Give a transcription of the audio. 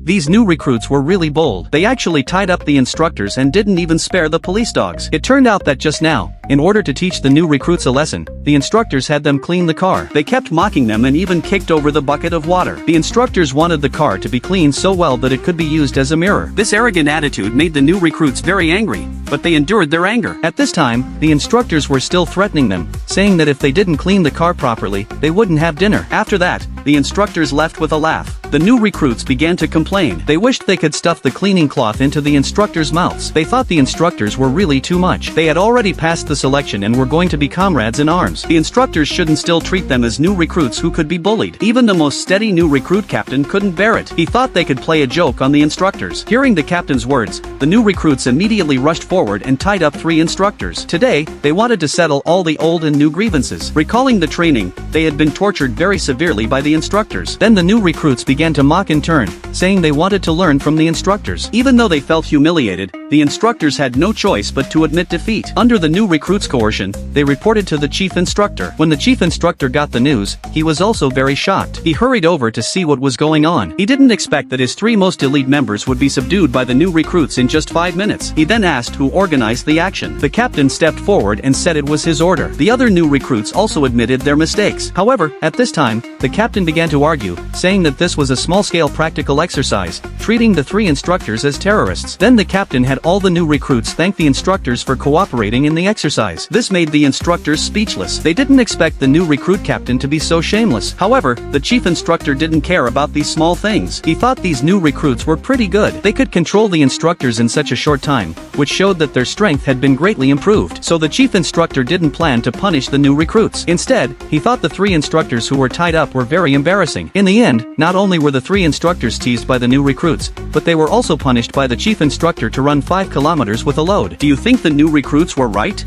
These new recruits were really bold. They actually tied up the instructors and didn't even spare the police dogs. It turned out that just now, in order to teach the new recruits a lesson, the instructors had them clean the car. They kept mocking them and even kicked over the bucket of water. The instructors wanted the car to be cleaned so well that it could be used as a mirror. This arrogant attitude made the new recruits very angry, but they endured their anger. At this time, the instructors were still threatening them, saying that if they didn't clean the car properly, they wouldn't have dinner. After that, the instructors left with a laugh. The new recruits began to complain. They wished they could stuff the cleaning cloth into the instructors' mouths. They thought the instructors were really too much. They had already passed the selection and were going to be comrades in arms. The instructors shouldn't still treat them as new recruits who could be bullied. Even the most steady new recruit captain couldn't bear it. He thought they could play a joke on the instructors. Hearing the captain's words, the new recruits immediately rushed forward and tied up 3 instructors. Today, they wanted to settle all the old and new grievances. Recalling the training, they had been tortured very severely by the instructors. Then the new recruits began to mock in turn, saying they wanted to learn from the instructors. Even though they felt humiliated, the instructors had no choice but to admit defeat. Under the new recruits' coercion, they reported to the chief instructor. When the chief instructor got the news, he was also very shocked. He hurried over to see what was going on. He didn't expect that his 3 most elite members would be subdued by the new recruits in just 5 minutes. He then asked who organized the action. The captain stepped forward and said it was his order. The other new recruits also admitted their mistakes. However, at this time, the captain began to argue, saying that this was a small-scale practical exercise, treating the 3 instructors as terrorists. Then the captain had all the new recruits thank the instructors for cooperating in the exercise. This made the instructors speechless. They didn't expect the new recruit captain to be so shameless. However, the chief instructor didn't care about these small things. He thought these new recruits were pretty good. They could control the instructors in such a short time, which showed that their strength had been greatly improved. So the chief instructor didn't plan to punish the new recruits. Instead, he thought the 3 instructors who were tied up were very embarrassing. In the end, not only were the 3 instructors teased by the new recruits, but they were also punished by the chief instructor to run 5 kilometers with a load. Do you think the new recruits were right?